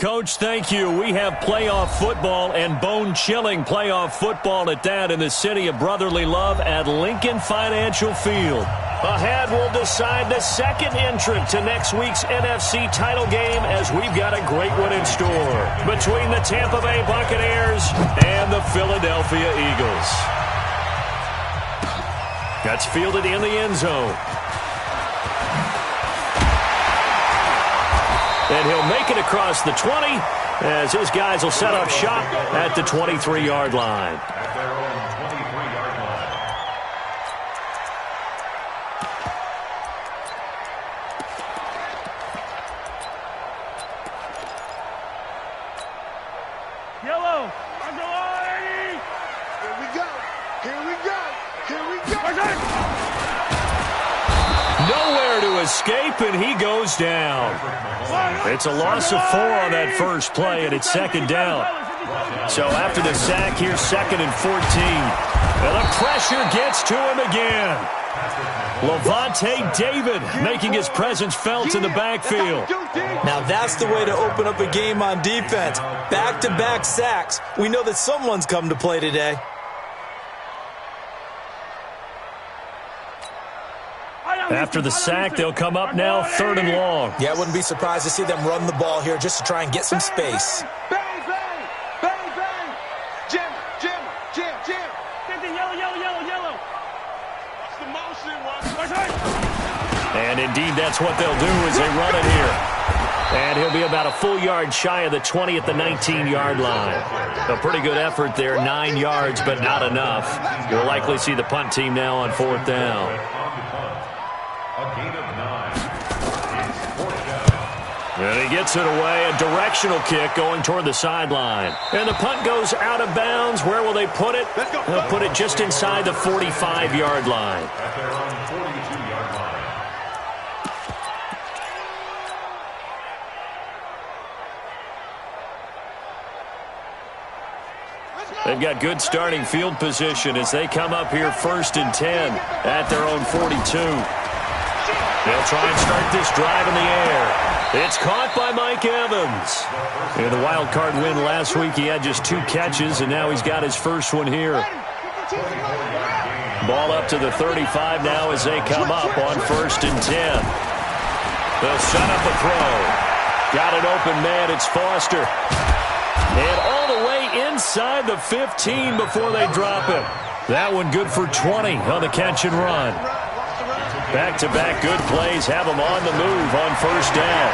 Coach, thank you. We have playoff football and bone-chilling playoff football at that in the city of brotherly love at Lincoln Financial Field. Ahead, we'll decide the second entrant to next week's NFC title game as we've got a great one in store between the Tampa Bay Buccaneers and the Philadelphia Eagles. That's fielded in the end zone. And he'll make it across the 20 as his guys will set up shop at the 23-yard line. Yellow, underline! Here we go, here we go, here we go! Nowhere to escape, and he goes down. It's a loss of 4 on that first play, and it's second down. So after the sack, here's 2nd and 14. And the pressure gets to him again. Levante David making his presence felt in the backfield. Now that's the way to open up a game on defense. Back-to-back sacks. We know that someone's come to play today. After the sack, they'll come up now 3rd and long. Yeah, I wouldn't be surprised to see them run the ball here just to try and get some space. Bang, bang, bang, bang! Jim, Jim, Jim, Jim! Yellow! What's the motion? And indeed, that's what they'll do as they run it here. And he'll be about a full yard shy of the 20 at the 19-yard line. A pretty good effort there, 9 yards, but not enough. We'll likely see the punt team now on 4th down. And he gets it away, a directional kick going toward the sideline. And the punt goes out of bounds. Where will they put it? They'll put it just inside the 45-yard line. They've got good starting field position as they come up here 1st and 10 at their own 42. They'll try and start this drive in the air. It's caught by Mike Evans. In the wild card win last week, he had just 2 catches, and now he's got his first one here. Ball up to the 35 now as they come up on 1st and 10. They'll set up a throw. Got an open man. It's Foster. And all the way inside the 15 before they drop him. That one good for 20 on the catch and run. Back-to-back good plays have him on the move on 1st down.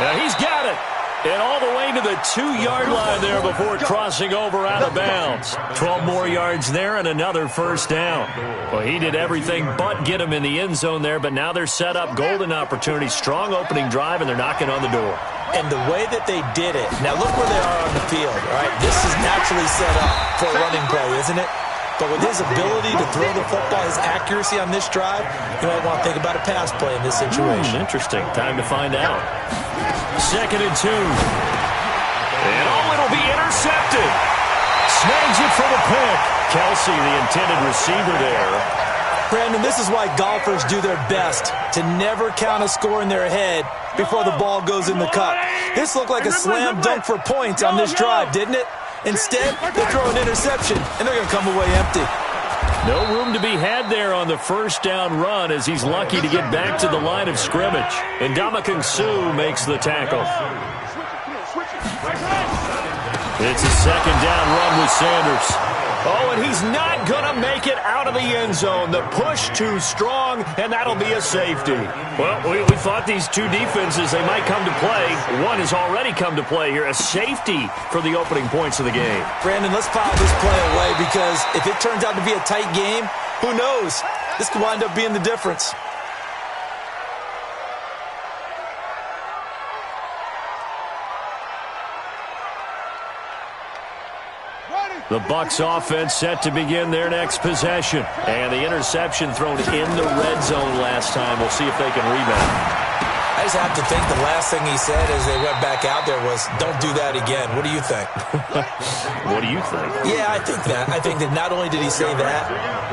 Now he's got it. And all the way to the 2-yard line there before crossing over out of bounds. 12 more yards there and another 1st down. Well, he did everything but get him in the end zone there, but now they're set up golden opportunity. Strong opening drive, and they're knocking on the door. And the way that they did it, now look where they are on the field, all right? This is naturally set up for a running play, isn't it? But with his ability to throw the football, his accuracy on this drive, you might want to think about a pass play in this situation. Interesting. Time to find out. 2nd and 2. And it'll be intercepted. Snags it for the pick. Kelsey, the intended receiver there. Brandon, this is why golfers do their best to never count a score in their head before the ball goes in the cup. This looked like a slam dunk for points on this drive, didn't it? Instead, they throw an interception, and they're going to come away empty. No room to be had there on the 1st down run as he's lucky to get back to the line of scrimmage. And Ndamukong Suh makes the tackle. It's a 2nd down run with Sanders. Oh, and he's not going to make it out of the end zone. The push too strong, and that'll be a safety. Well, we thought these two defenses, they might come to play. One has already come to play here, a safety for the opening points of the game. Brandon, let's file this play away because if it turns out to be a tight game, who knows? This could wind up being the difference. The Bucs offense set to begin their next possession. And the interception thrown in the red zone last time. We'll see if they can rebound. I just have to think the last thing he said as they went back out there was, don't do that again. What do you think? What do you think? Yeah, I think that. I think that not only did he say that,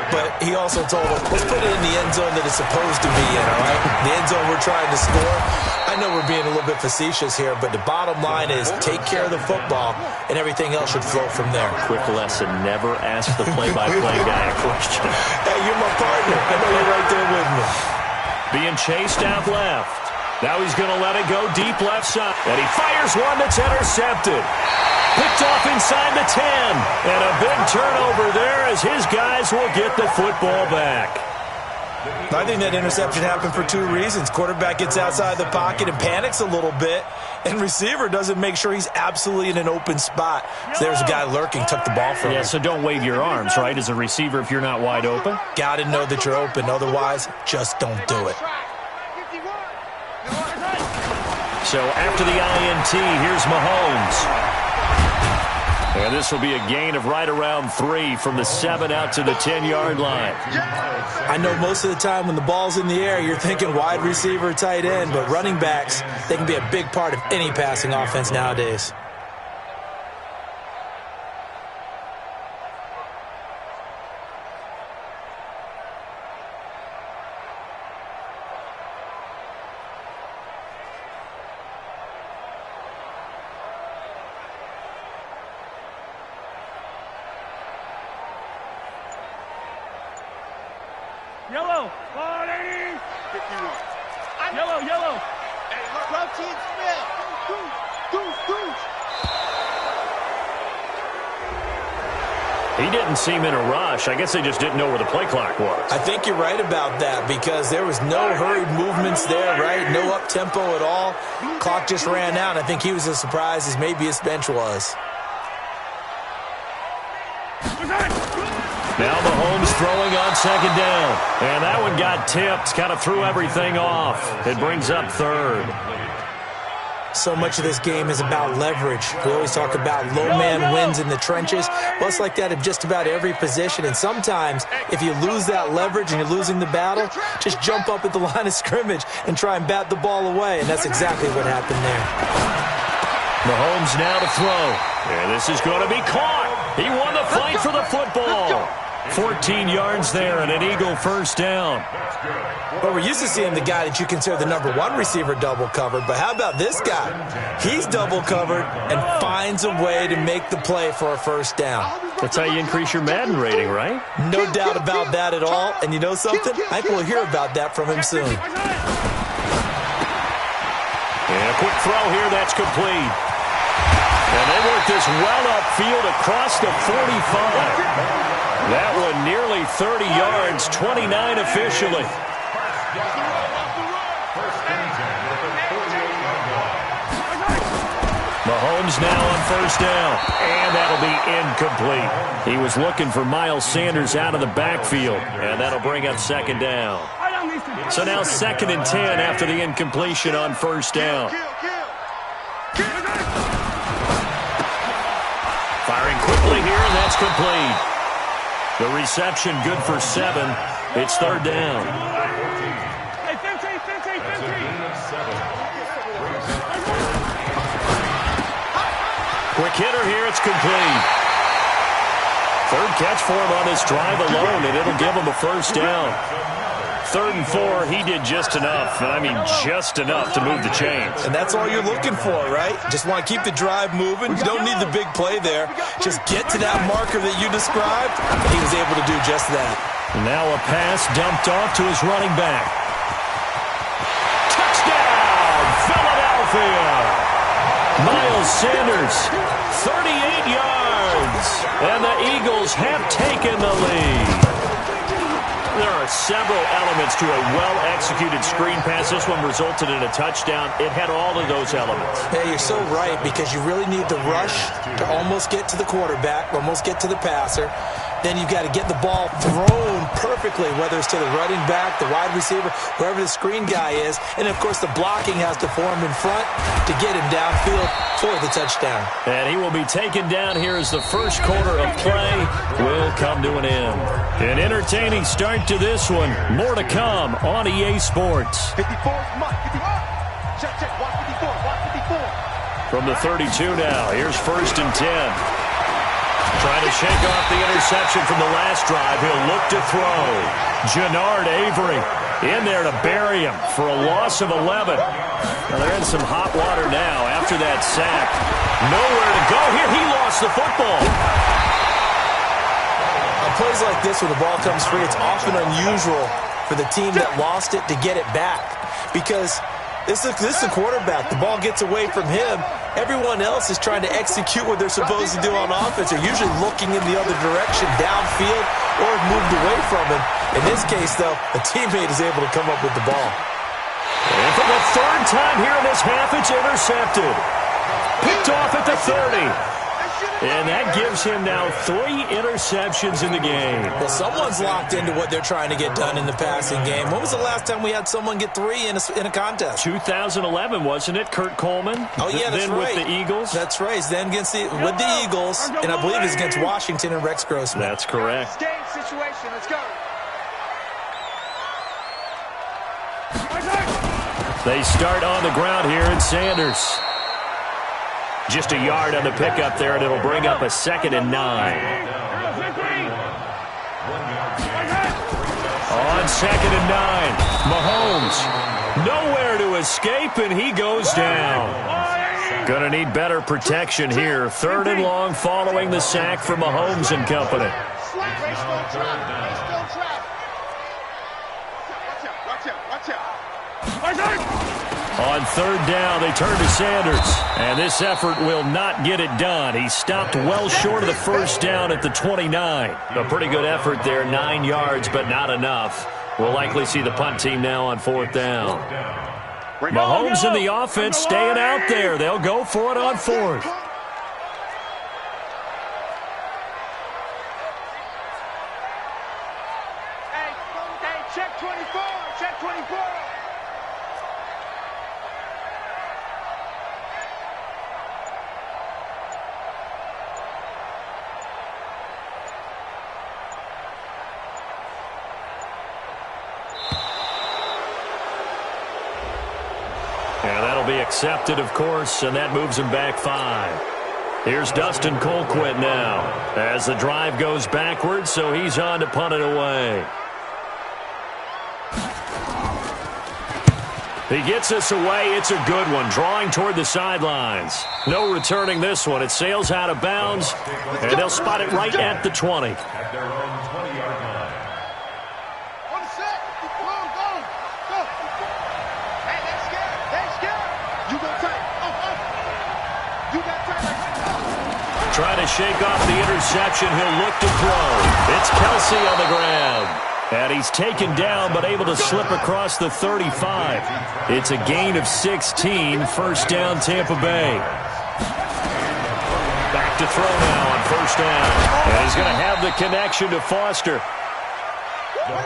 but he also told them, let's put it in the end zone that it's supposed to be in, all right? The end zone we're trying to score. I I know we're being a little bit facetious here, but the bottom line is take care of the football, and everything else should flow from there. Quick lesson, never ask the play-by-play guy a question. Hey, you're my partner. I know you're right there with me. Being chased out left. Now he's going to let it go deep left side. And he fires one that's intercepted. Picked off inside the 10. And a big turnover there as his guys will get the football back. I think that interception happened for two reasons. Quarterback gets outside the pocket and panics a little bit, and receiver doesn't make sure he's absolutely in an open spot. So there's a guy lurking, took the ball from him. Yeah, so don't wave your arms, right, as a receiver if you're not wide open? Got to know that you're open. Otherwise, just don't do it. So after the INT, here's Mahomes. And this will be a gain of right around 3 from the 7 out to the 10-yard line. I know most of the time when the ball's in the air, you're thinking wide receiver, tight end, but running backs, they can be a big part of any passing offense nowadays. Yellow. 180. 51. Yellow, yellow. Hey, routine spin. Goose. He didn't seem in a rush. I guess they just didn't know where the play clock was. I think you're right about that because there was no hurried movements there, right? No up-tempo at all. Clock just ran out. I think he was as surprised as maybe his bench was. Now Mahomes throwing on second down. And that one got tipped. Kind of threw everything off. It brings up third. So much of this game is about leverage. We always talk about low man wins in the trenches. Well, it's like that in just about every position. And sometimes, if you lose that leverage and you're losing the battle, just jump up at the line of scrimmage and try and bat the ball away. And that's exactly what happened there. Mahomes now to throw. And this is going to be caught. He won the fight for the football. 14 yards there and an Eagle first down. Well, we're used to seeing the guy that you consider the #1 receiver double covered, but how about this guy? He's double covered and finds a way to make the play for a first down. That's how you increase your Madden rating, right? No doubt about that at all. And you know something? I think we'll hear about that from him soon. And a quick throw here, that's complete. And they work this well upfield across the 45. That one nearly 30 yards, 29 officially. Mahomes now on first down, and that'll be incomplete. He was looking for Miles Sanders out of the backfield, and that'll bring up second down. So now 2nd and 10 after the incompletion on first down. Firing quickly here, and that's complete. The reception good for 7. It's third down. Quick hitter here, it's complete. Third catch for him on this drive alone, and it'll give him a first down. 3rd and 4, he did just enough, and I mean just enough to move the chains. And that's all you're looking for, right? Just want to keep the drive moving. You don't need the big play there. Just get to that marker that you described, and he was able to do just that. Now a pass dumped off to his running back. Touchdown, Philadelphia! Miles Sanders, 38 yards, and the Eagles have taken the lead. There are several elements to a well-executed screen pass. This one resulted in a touchdown. It had all of those elements. Yeah, you're so right because you really need the rush to almost get to the quarterback, almost get to the passer. Then you've got to get the ball thrown perfectly, whether it's to the running back, the wide receiver, wherever the screen guy is. And, of course, the blocking has to form in front to get him downfield for the touchdown. And he will be taken down here as the first quarter of play will come to an end. An entertaining start to this one. More to come on EA Sports. 54, check, watch 54, watch 54. From the 32 now, here's 1st and 10. Trying to shake off the interception from the last drive. He'll look to throw. Jannard Avery in there to bury him for a loss of 11. Now they're in some hot water now after that sack. Nowhere to go here. He lost the football. On plays like this where the ball comes free, it's often unusual for the team that lost it to get it back, because this is a quarterback. The ball gets away from him. Everyone else is trying to execute what they're supposed to do on offense. They're usually looking in the other direction, downfield, or moved away from him. In this case, though, a teammate is able to come up with the ball. And for the third time here in this half, it's intercepted. Picked off at the 30. And that gives him now 3 interceptions in the game. Well, someone's locked into what they're trying to get done in the passing game. When was the last time we had someone get 3 in a contest? 2011, wasn't it? Kurt Coleman? Oh, yeah, that's then right. With the Eagles? That's right. Then with the Eagles, and I believe it's against Washington and Rex Grossman. That's correct. Game situation. Let's go. They start on the ground here in Sanders. Just a yard on the pickup there, and it'll bring up a 2nd and 9. On 2nd and 9, Mahomes nowhere to escape, and he goes down. Gonna need better protection here. 3rd and long following the sack from Mahomes and company. On 3rd down, they turn to Sanders. And this effort will not get it done. He stopped well short of the first down at the 29. A pretty good effort there, 9 yards, but not enough. We'll likely see the punt team now on 4th down. Mahomes and the offense staying out there. They'll go for it on 4th. Hey, check 24. Check 24. And that'll be accepted, of course, and that moves him back 5. Here's Dustin Colquitt now as the drive goes backwards, so he's on to punt it away. He gets us away. It's a good one, drawing toward the sidelines. No returning this one. It sails out of bounds, and they'll spot it right at the 20. Trying to shake off the interception. He'll look to throw. It's Kelsey on the ground. And he's taken down, but able to slip across the 35. It's a gain of 16. 1st down, Tampa Bay. Back to throw now on 1st down. And he's going to have the connection to Foster.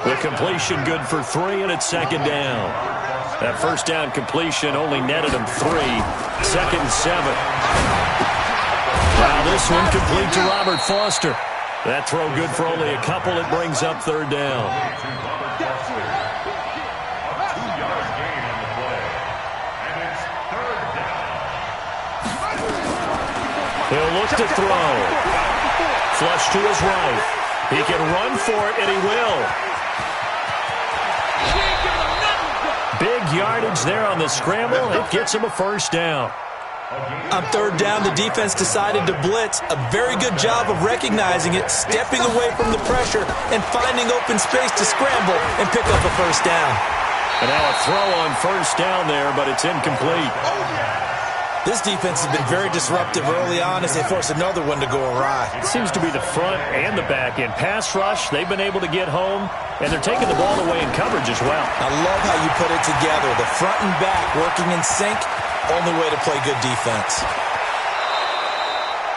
The completion good for 3, and it's 2nd down. That 1st down completion only netted him 3. 2nd and 7. Now this one complete to Robert Foster. That throw good for only a couple. It brings up 3rd down. He'll look to throw. Flush to his right. He can run for it, and he will. Big yardage there on the scramble. It gets him a 1st down. On 3rd down, the defense decided to blitz. A very good job of recognizing it, stepping away from the pressure, and finding open space to scramble and pick up a 1st down. And now a throw on 1st down there, but it's incomplete. This defense has been very disruptive early on as they force another one to go awry. It seems to be the front and the back end. Pass rush, they've been able to get home, and they're taking the ball away in coverage as well. I love how you put it together. The front and back working in sync. Only way to play good defense.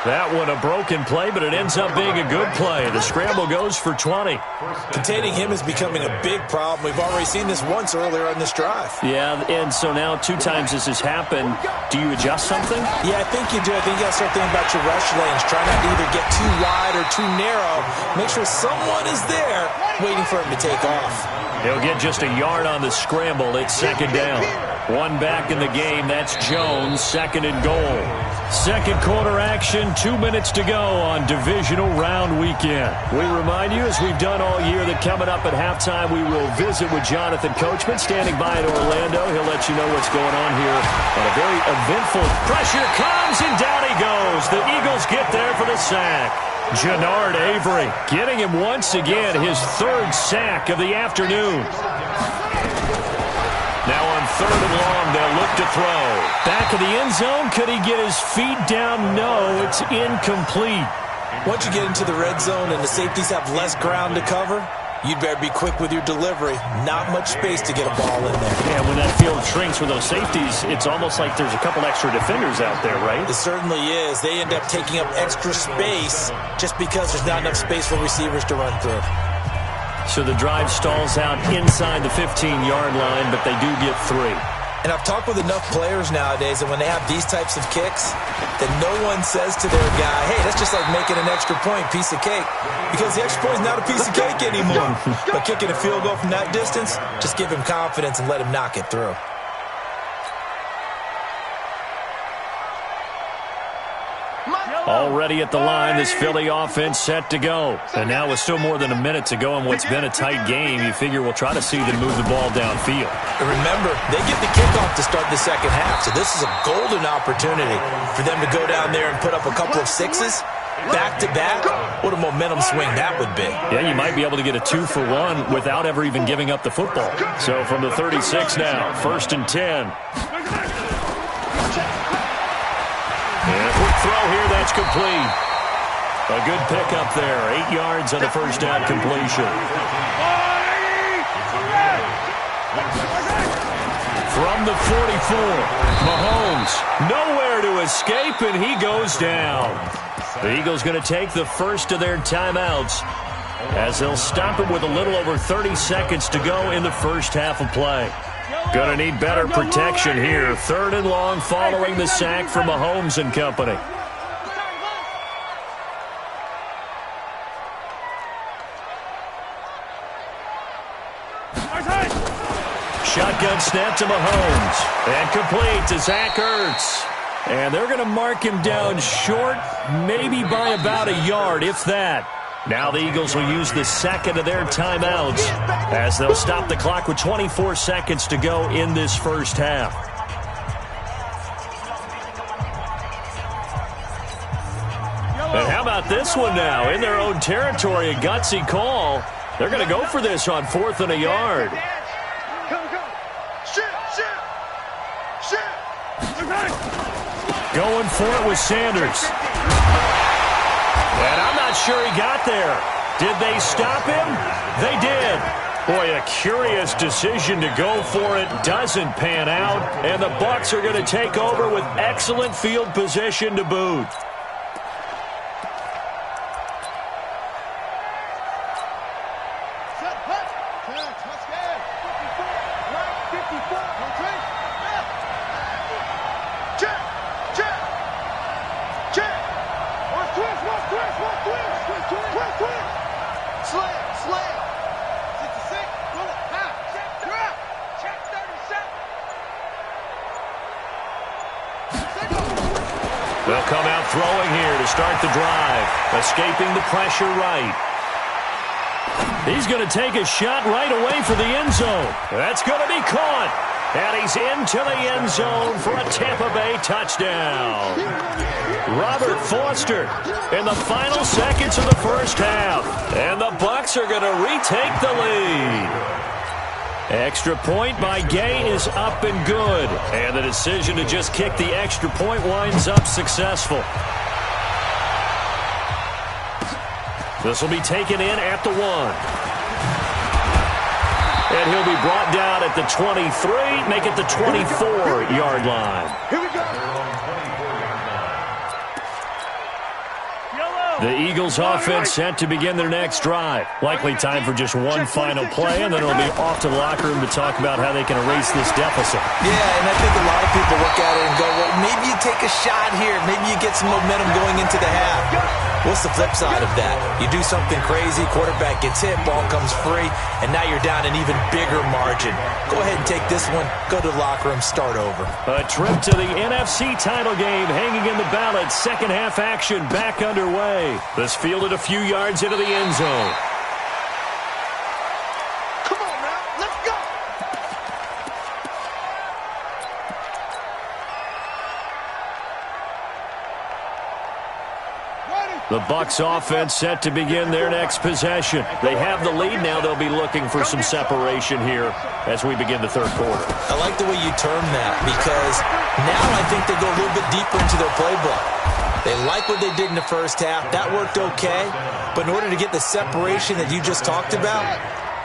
That one a broken play, but it ends up being a good play. The scramble goes for 20. Containing him is becoming a big problem. We've already seen this once earlier on this drive. Yeah, and so now 2 times this has happened. Do you adjust something? Yeah, I think you do. I think you got to start thinking about your rush lanes. Try not to either get too wide or too narrow. Make sure someone is there waiting for him to take off. He'll get just a yard on the scramble. It's 2nd down. One back in the game. That's Jones, second and goal. Second quarter action, 2 minutes to go on divisional round weekend. We remind you, as we've done all year, that coming up at halftime, we will visit with Jonathan Coachman standing by in Orlando. He'll let you know what's going on here on a very eventful. Pressure comes, and down he goes. The Eagles get there for the sack. Jannard Avery getting him once again, his third sack of the afternoon. Now on third and long, they'll look to throw. Back of the end zone, could he get his feet down? No, it's incomplete. Once you get into the red zone and the safeties have less ground to cover, you'd better be quick with your delivery. Not much space to get a ball in there. Yeah, when that field shrinks with those safeties, it's almost like there's a couple extra defenders out there, right? It certainly is. They end up taking up extra space just because there's not enough space for receivers to run through. So the drive stalls out inside the 15-yard line, but they do get 3. And I've talked with enough players nowadays that when they have these types of kicks, that no one says to their guy, hey, that's just like making an extra point, piece of cake. Because the extra point is not a piece of cake anymore. But kicking a field goal from that distance, just give him confidence and let him knock it through. Already at the line, this Philly offense set to go. And now with still more than a minute to go in what's been a tight game, you figure we'll try to see them move the ball downfield. And remember, they get the kickoff to start the second half, so this is a golden opportunity for them to go down there and put up a couple of sixes back-to-back. What a momentum swing that would be. Yeah, you might be able to get a 2-for-1 without ever even giving up the football. So from the 36 now, first and 10. And a quick throw here, that's complete. A good pickup there. 8 yards on the first down completion. From the 44, Mahomes nowhere to escape, and he goes down. The Eagles going to take the first of their timeouts as they'll stop it with a little over 30 seconds to go in the first half of play. Going to need better protection here. Third and long following the sack from Mahomes and company. Shotgun snap to Mahomes. And complete to Zach Ertz. And they're going to mark him down short, maybe by about a yard, if that. Now the Eagles will use the second of their timeouts as they'll stop the clock with 24 seconds to go in this first half. And how about this one now? In their own territory, a gutsy call. They're going to go for this on 4th and a yard. Going for it with Sanders. And I'm not sure he got there. Did they stop him? They did. Boy, a curious decision to go for it. Doesn't pan out. And the Bucs are going to take over with excellent field position to boot. They'll come out throwing here to start the drive. Escaping the pressure right. He's going to take a shot right away for the end zone. That's going to be caught. And he's into the end zone for a Tampa Bay touchdown. Robert Foster in the final seconds of the first half. And the Bucs are going to retake the lead. Extra point by Gay is up and good. And the decision to just kick the extra point winds up successful. This will be taken in at the 1. And he'll be brought down at the 23, make it the 24-yard line. Here we go. The Eagles offense set to begin their next drive. Likely time for just one final play, and then it'll be off to the locker room to talk about how they can erase this deficit. Yeah, and I think a lot of people look at it and go, well, maybe you take a shot here. Maybe you get some momentum going into the half. What's the flip side of that? You do something crazy, quarterback gets hit, ball comes free, and now you're down an even bigger margin. Go ahead and take this one, go to the locker room, start over. A trip to the NFC title game hanging in the balance. Second half action back underway. This fielded a few yards into the end zone. Come on now, let's go. The Bucs offense set to begin their next possession. They have the lead now. They'll be looking for some separation here as we begin the third quarter. I like the way you term that because now I think they go a little bit deeper into their playbook. They like what they did in the first half. That worked okay. But in order to get the separation that you just talked about,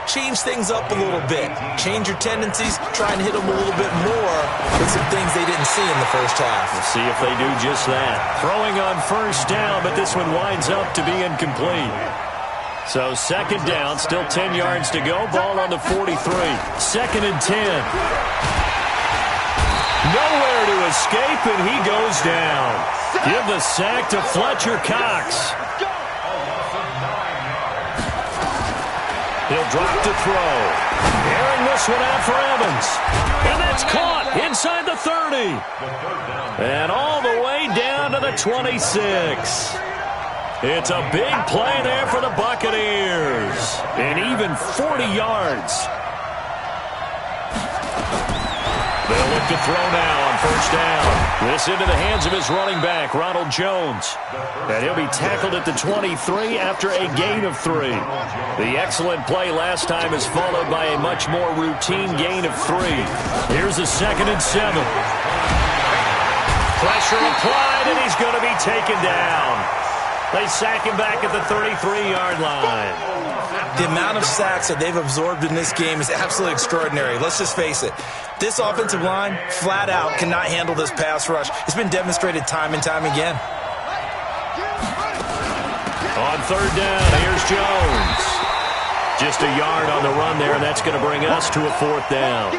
change things up a little bit. Change your tendencies. Try and hit them a little bit more with some things they didn't see in the first half. We'll see if they do just that. Throwing on first down, but this one winds up to be incomplete. So second down, still 10 yards to go. Ball on the 43. Second and 10. Nowhere to escape, and he goes down. Give the sack to Fletcher Cox. He'll drop to throw. Airing this one out for Evans. And that's caught inside the 30. And all the way down to the 26. It's a big play there for the Buccaneers. And even 40 yards. They'll look to throw now on first down. This into the hands of his running back, Ronald Jones. And he'll be tackled at the 23 after a gain of 3. The excellent play last time is followed by a much more routine gain of 3. Here's a second and 7. Pressure applied, and he's going to be taken down. They sack him back at the 33-yard line. The amount of sacks that they've absorbed in this game is absolutely extraordinary. Let's just face it. This offensive line, flat out, cannot handle this pass rush. It's been demonstrated time and time again. On third down, here's Jones. Just a yard on the run there, and that's going to bring us to a fourth down.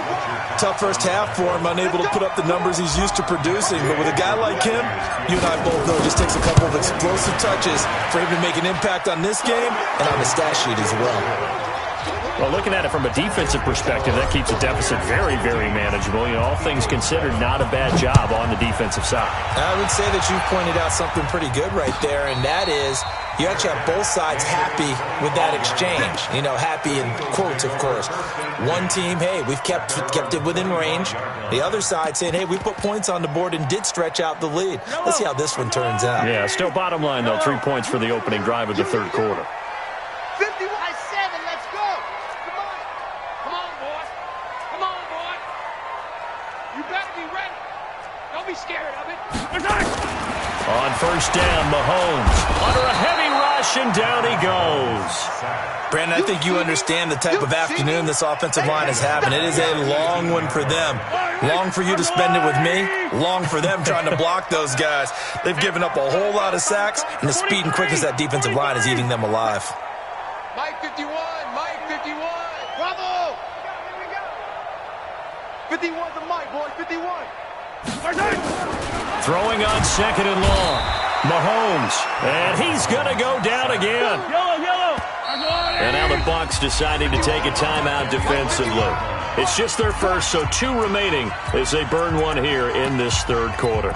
Tough first half for him, unable to put up the numbers he's used to producing. But with a guy like him, you and I both know it just takes a couple of explosive touches for him to make an impact on this game and on the stat sheet as well. Well, looking at it from a defensive perspective, that keeps the deficit very, very manageable. You know, all things considered, not a bad job on the defensive side. I would say that you've pointed out something pretty good right there, and that is you actually have both sides happy with that exchange. You know, happy in quotes, of course. One team, hey, we've kept it within range. The other side saying, hey, we put points on the board and did stretch out the lead. Let's see how this one turns out. Yeah, still bottom line, though, 3 points for the opening drive of the third quarter. 51-7, let's go. Come on. Come on, boy. Come on, boy. You better be ready. Don't be scared of it. On first down, Mahomes under a heavy rush, and down he goes. Brandon, I think you understand the type of afternoon this offensive line is having. It is a long one for them. Long for you to spend it with me. Long for them trying to block those guys. They've given up a whole lot of sacks, and the speed and quickness of that defensive line is eating them alive. Mike 51, Mike 51. Bravo. 51's a Mike, boy, 51. Throwing on second and long. Mahomes, and he's going to go down again. And now the Bucs deciding to take a timeout defensively. It's just their first, so 2 remaining as they burn one here in this third quarter.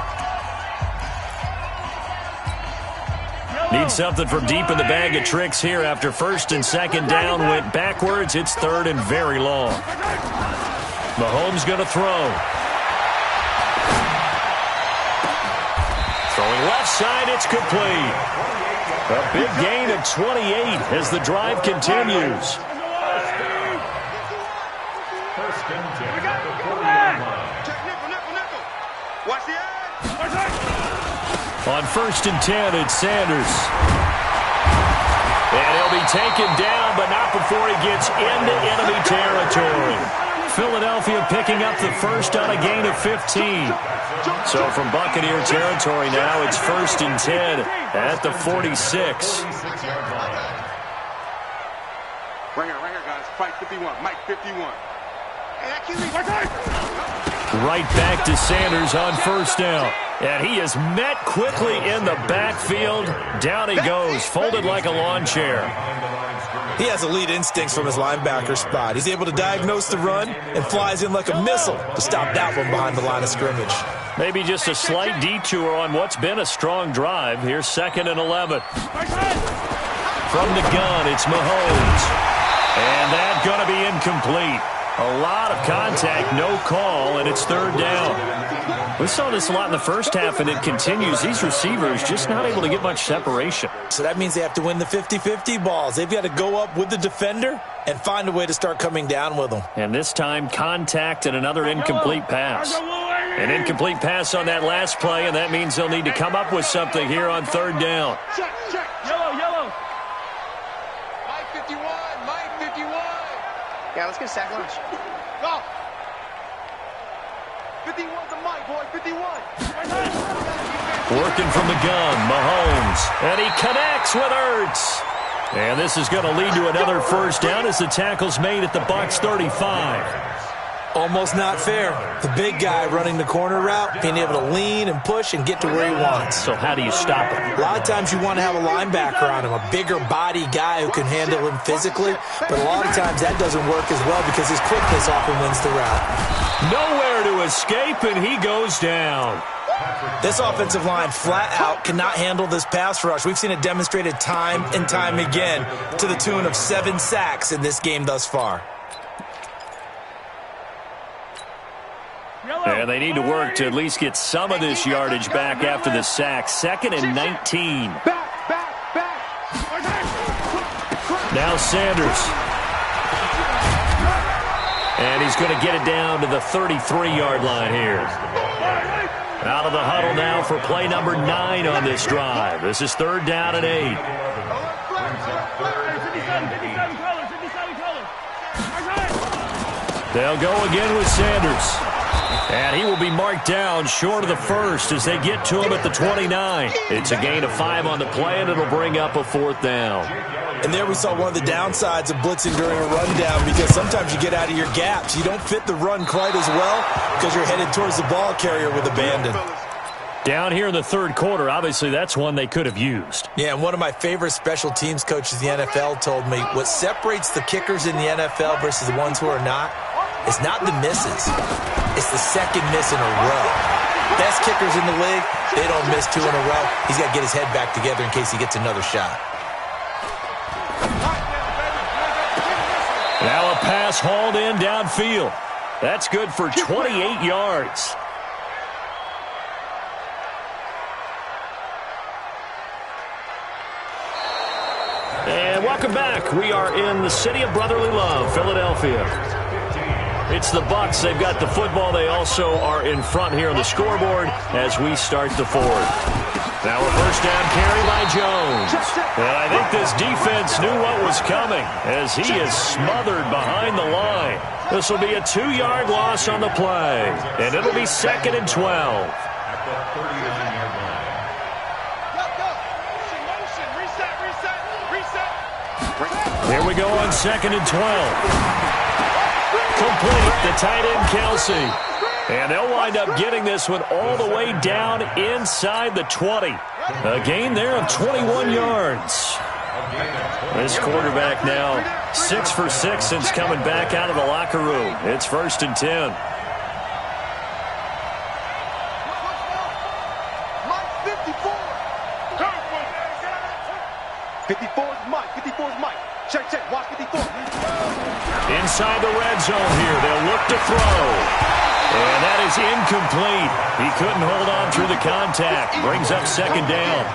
Need something from deep in the bag of tricks here after first and second down went backwards. It's third and very long. Mahomes going to throw. Throwing left side, it's complete. A big gain of 28 as the drive continues. On first and 10, it's Sanders. And he'll be taken down, but not before he gets into enemy territory. Philadelphia picking up the first on a gain of 15. So from Buccaneer territory now, it's first and 10 at the 46. Right here, guys. Fight 51. Mike 51. Right back to Sanders on first down. And he is met quickly in the backfield. Down he goes, folded like a lawn chair. He has elite instincts from his linebacker spot. He's able to diagnose the run and flies in like a missile to stop that one behind the line of scrimmage. Maybe just a slight detour on what's been a strong drive. Here's 2nd and 11. From the gun, it's Mahomes. And that's going to be incomplete. A lot of contact, no call, and it's 3rd down. We saw this a lot in the first half, and it continues. These receivers just not able to get much separation. So that means they have to win the 50-50 balls. They've got to go up with the defender and find a way to start coming down with them. And this time, contact and another incomplete pass. An incomplete pass on that last play, and that means they'll need to come up with something here on 3rd down. Check. Yellow. Mike 51. Yeah, let's get a sack lunch. Go. 51's a Mike, boy. 51. Working from the gun, Mahomes. And he connects with Ertz. And this is going to lead to another 1st down as the tackle's made at the Bucs 35. Almost not fair. The big guy running the corner route, being able to lean and push and get to where he wants. So how do you stop him? A lot of times you want to have a linebacker on him, a bigger body guy who can handle him physically, but a lot of times that doesn't work as well because his quickness often wins the route. Nowhere to escape, and he goes down. This offensive line flat out cannot handle this pass rush. We've seen it demonstrated time and time again to the tune of 7 sacks in this game thus far. And they need to work to at least get some of this yardage back after the sack. 2nd and 19. Back. Now Sanders. And he's going to get it down to the 33-yard line here. Out of the huddle now for play number 9 on this drive. This is 3rd down and 8. They'll go again with Sanders. And he will be marked down short of the 1st as they get to him at the 29. It's a gain of 5 on the play, and it'll bring up a 4th down. And there we saw one of the downsides of blitzing during a rundown because sometimes you get out of your gaps. You don't fit the run quite as well because you're headed towards the ball carrier with abandon. Down here in the 3rd quarter, obviously that's one they could have used. Yeah, and one of my favorite special teams coaches in the NFL told me what separates the kickers in the NFL versus the ones who are not is not the misses. It's the 2nd miss in a row. Best kickers in the league, they don't miss 2 in a row. He's got to get his head back together in case he gets another shot. Now a pass hauled in downfield. That's good for 28 yards. And welcome back. We are in the city of brotherly love, Philadelphia. It's the Bucs. They've got the football. They also are in front here on the scoreboard as we start the 4th. Now a 1st down carry by Jones. And I think this defense knew what was coming as he is smothered behind the line. This will be a 2-yard loss on the play. And it'll be 2nd and 12. Here we go on 2nd and 12. Complete to tight end Kelsey. And they'll wind up getting this one all the way down inside the 20. A gain there of 21 yards. This quarterback now 6 for 6 since coming back out of the locker room. It's 1st and 10. Mike 54. 54's Mike. 54's Mike. Check. Watch 54. Inside the red zone here. They'll look to throw. And that is incomplete. He couldn't hold on through the contact. Brings up 2nd down.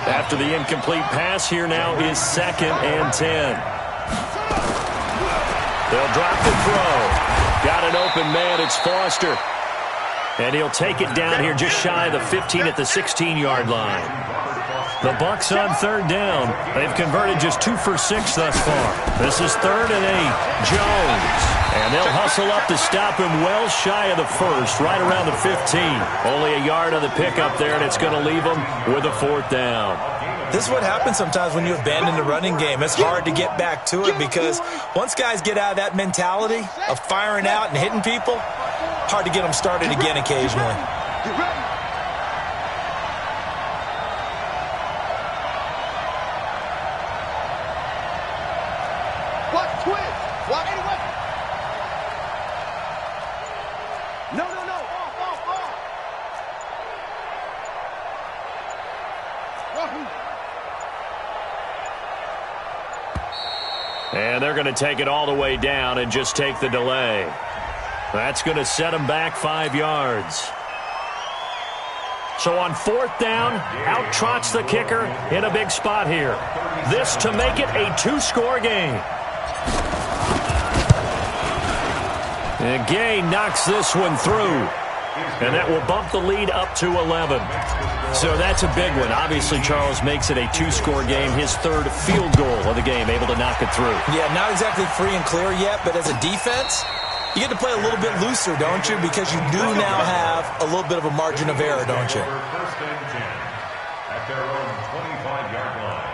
After the incomplete pass, here now is 2nd and 10. They'll drop the throw. Got an open man. It's Foster. And he'll take it down here just shy of the 15 at the 16-yard line. The Bucs on 3rd down. They've converted just 2 for 6 thus far. This is 3rd and 8. Jones. And they'll hustle up to stop him well shy of the 1st, right around the 15. Only a yard on the pickup there, and it's going to leave them with a 4th down. This is what happens sometimes when you abandon the running game. It's hard to get back to it because once guys get out of that mentality of firing out and hitting people, hard to get them started again occasionally. Twist. What? Anyway. No. Off. And they're going to take it all the way down and just take the delay. That's going to set them back 5 yards. So on 4th down, out trots the kicker in a big spot here. This to make it a 2-score game. And Gay knocks this one through. And that will bump the lead up to 11. So that's a big one. Obviously, Charles makes it a 2-score game. His 3rd field goal of the game, able to knock it through. Yeah, not exactly free and clear yet, but as a defense, you get to play a little bit looser, don't you? Because you do now have a little bit of a margin of error, don't you? First and 10 at their own 25-yard line.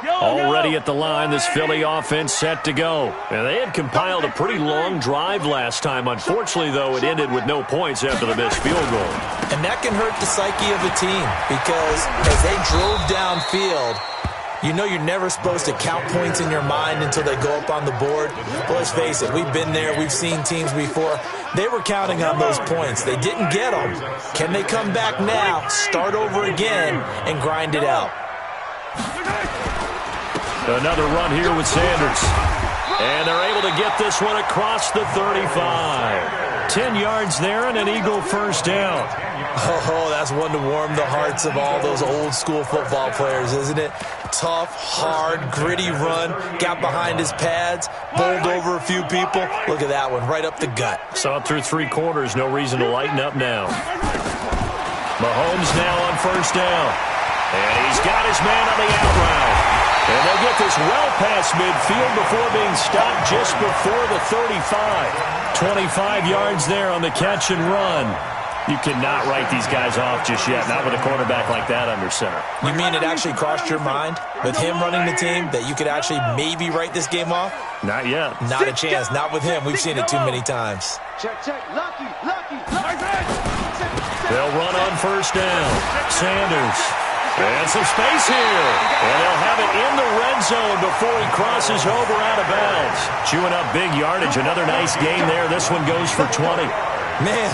Already at the line, this Philly offense set to go. And they had compiled a pretty long drive last time. Unfortunately, though, it ended with no points after the missed field goal. And that can hurt the psyche of a team because as they drove downfield, you know you're never supposed to count points in your mind until they go up on the board. But let's face it, we've been there. We've seen teams before. They were counting on those points. They didn't get them. Can they come back now, start over again, and grind it out? Another run here with Sanders. And they're able to get this one across the 35. 10 yards there and an Eagle first down. Oh, that's one to warm the hearts of all those old-school football players, isn't it? Tough, hard, gritty run. Got behind his pads, bowled over a few people. Look at that one, right up the gut. Saw it through 3 quarters. No reason to lighten up now. Mahomes now on first down. And he's got his man on the out route. And they'll get this well past midfield before being stopped just before the 35. 25 yards there on the catch and run. You cannot write these guys off just yet, not with a quarterback like that under center. You mean it actually crossed your mind with him running the team that you could actually maybe write this game off? Not yet. Not a chance. Not with him. We've seen it too many times. Check. Lucky. They'll run on first down. Sanders. And some space here. And they'll have it in the red zone before he crosses over out of bounds. Chewing up big yardage. Another nice gain there. This one goes for 20. Man,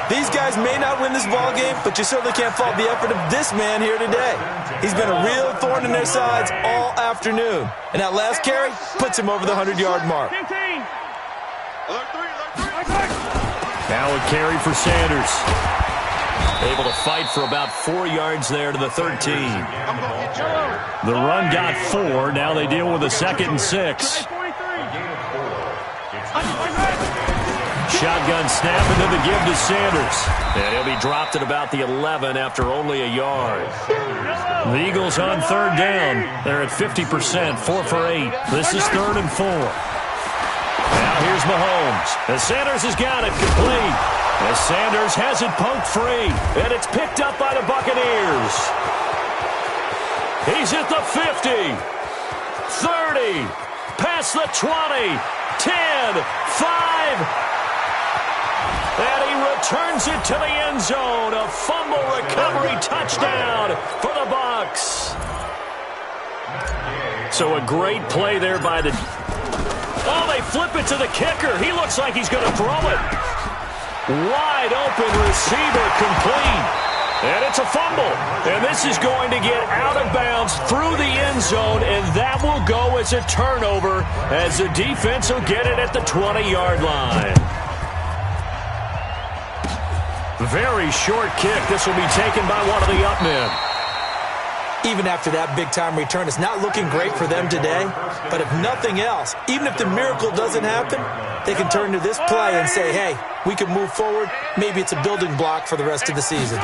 these guys may not win this ball game, but you certainly can't fault the effort of this man here today. He's been a real thorn in their sides all afternoon. And that last carry puts him over the 100-yard mark. Now a carry for Sanders. Able to fight for about 4 yards there to the 13. The run got 4. Now they deal with a 2nd and 6. Shotgun snap into the give to Sanders. And he'll be dropped at about the 11 after only a yard. The Eagles on 3rd down. They're at 50%, 4 for 8. This is 3rd and 4. Now here's Mahomes. And Sanders has got it complete. As Sanders has it poked free. And it's picked up by the Buccaneers. He's at the 50. 30. Past the 20. 10. 5. And he returns it to the end zone. A fumble recovery touchdown for the Bucs. So a great play there by the... Oh, they flip it to the kicker. He looks like he's going to throw it. Wide open receiver complete. And it's a fumble. And this is going to get out of bounds through the end zone, and that will go as a turnover as the defense will get it at the 20-yard line. Very short kick. This will be taken by one of the up men. Even after that big-time return, it's not looking great for them today. But if nothing else, even if the miracle doesn't happen, they can turn to this play and say, hey, we can move forward. Maybe it's a building block for the rest of the season.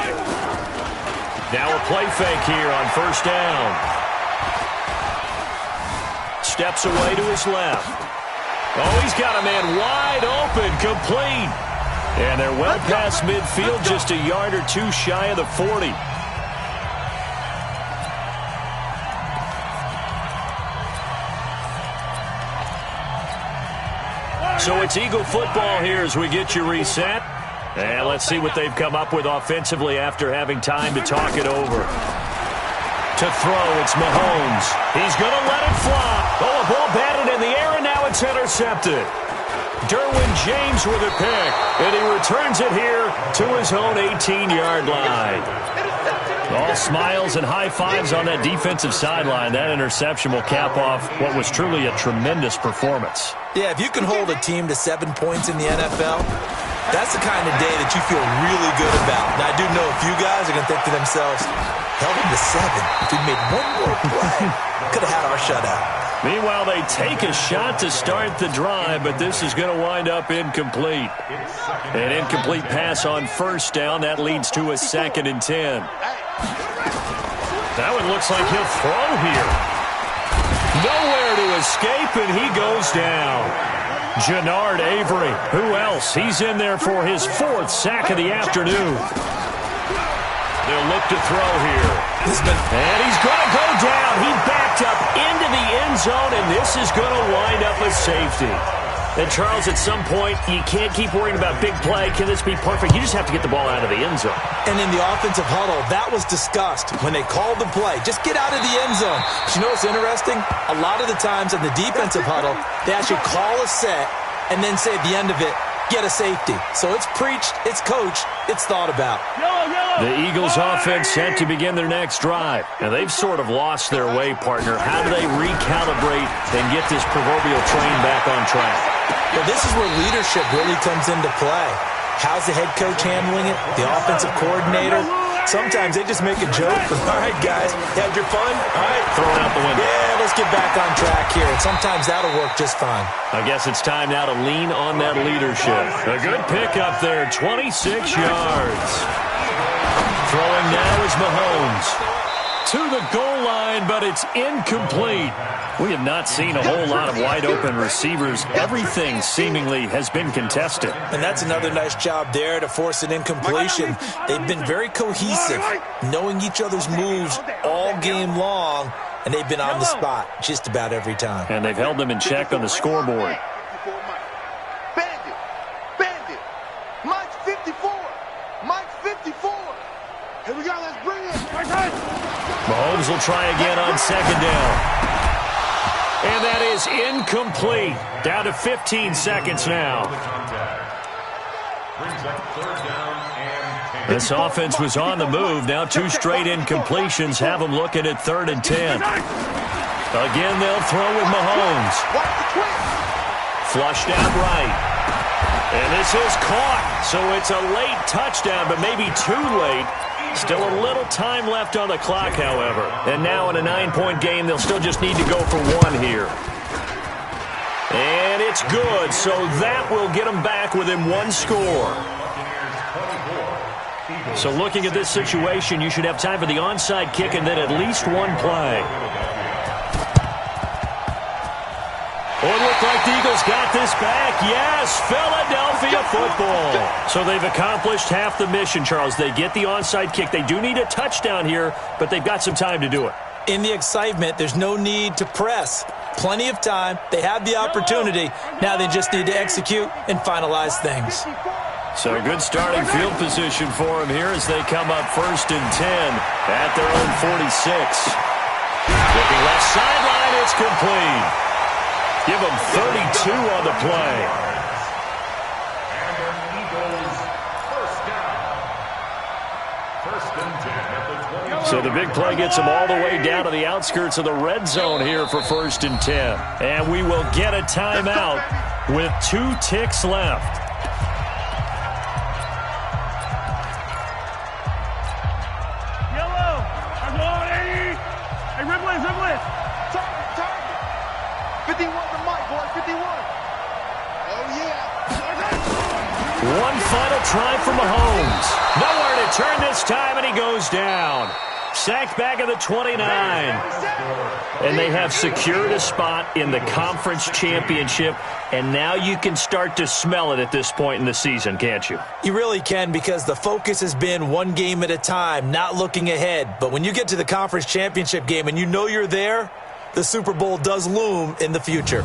Now a play fake here on first down. Steps away to his left. Oh, he's got a man wide open, complete. And they're well past midfield, just a yard or two shy of the 40. So it's Eagle football here as we get you reset. And let's see what they've come up with offensively after having time to talk it over. To throw, it's Mahomes. He's going to let it fly. Oh, a ball batted in the air, and now it's intercepted. Derwin James with a pick, and he returns it here to his own 18-yard line. All smiles and high fives on that defensive sideline. That interception will cap off what was truly a tremendous performance. Yeah, if you can hold a team to 7 points in the NFL, that's the kind of day that you feel really good about. Now, I do know a few guys are going to think to themselves, held him to 7. If we made one more play, could have had our shutout. Meanwhile, they take a shot to start the drive, but this is going to wind up incomplete. An incomplete pass on first down. That leads to a 2nd and 10. That one looks like he'll throw here. Nowhere to escape, and he goes down. Jannard Avery. Who else? He's in there for his 4th sack of the afternoon. They'll look to throw here. And he's going to go down. He backed up into the end zone, and this is going to wind up a safety. And, Charles, at some point, you can't keep worrying about big play. Can this be perfect? You just have to get the ball out of the end zone. And in the offensive huddle, that was discussed when they called the play. Just get out of the end zone. But you know what's interesting? A lot of the times in the defensive huddle, they actually call a set and then say at the end of it, get a safety. So it's preached, it's coached, it's thought about. The Eagles offense set to begin their next drive. And they've sort of lost their way, partner. How do they recalibrate and get this proverbial train back on track? Well, this is where leadership really comes into play. How's the head coach handling it? The offensive coordinator? Sometimes they just make a joke. All right, guys, you had your fun? All right. Throw it out the window. Yeah, let's get back on track here. And sometimes that'll work just fine. I guess it's time now to lean on that leadership. A good pick up there, 26 yards. Throwing now is Mahomes. To the goal line, but it's incomplete. We have not seen a whole lot of wide-open receivers. Everything seemingly has been contested. And that's another nice job there to force an incompletion. They've been very cohesive, knowing each other's moves all game long, and they've been on the spot just about every time. And they've held them in check on the scoreboard. Bandit. Mike's 54. Mike's 54. Here we go. Let's bring it. Mahomes will try again on 2nd down. And that is incomplete. Down to 15 seconds now. This offense was on the move. Now 2 straight incompletions have them looking at 3rd and 10. Again, they'll throw with Mahomes. Flushed out right. And this is caught. So it's a late touchdown, but maybe too late. Still a little time left on the clock, however. And now in a 9-point game, they'll still just need to go for 1 here. And it's good, so that will get them back within 1 score. So looking at this situation, you should have time for the onside kick and then at least 1 play. Oh, it looked like the Eagles got this back. Yes, Philadelphia football. So they've accomplished half the mission, Charles. They get the onside kick. They do need a touchdown here, but they've got some time to do it. In the excitement, there's no need to press. Plenty of time. They have the opportunity. Now they just need to execute and finalize things. So good starting field position for them here as they come up 1st and 10 at their own 46. Looking left sideline, it's complete. Give them 32 on the play. And an Eagles first down. 1st and 10 at the 20. So the big play gets them all the way down to the outskirts of the red zone here for 1st and 10. And we will get a timeout with 2 ticks left. Yellow. I'm on 80. Hey, Ripley. 51 to Mike, boy. 51. Oh, yeah. One final try for Mahomes. Nowhere to turn this time, and he goes down. Sacked back at the 29. And they have secured a spot in the conference championship, and now you can start to smell it at this point in the season, can't you? You really can, because the focus has been 1 game at a time, not looking ahead. But when you get to the conference championship game and you know you're there, the Super Bowl does loom in the future.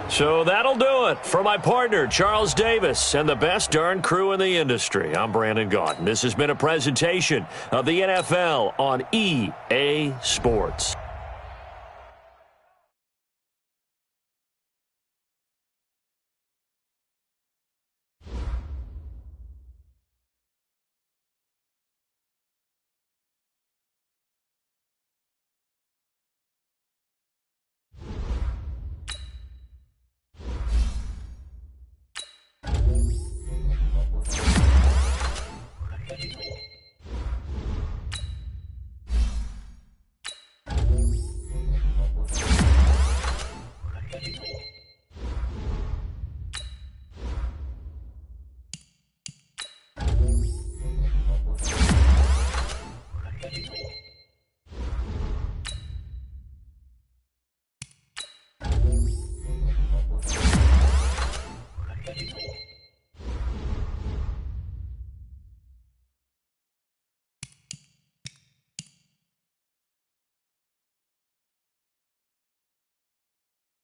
So that'll do it for my partner, Charles Davis, and the best darn crew in the industry. I'm Brandon Gaudin. This has been a presentation of the NFL on EA Sports.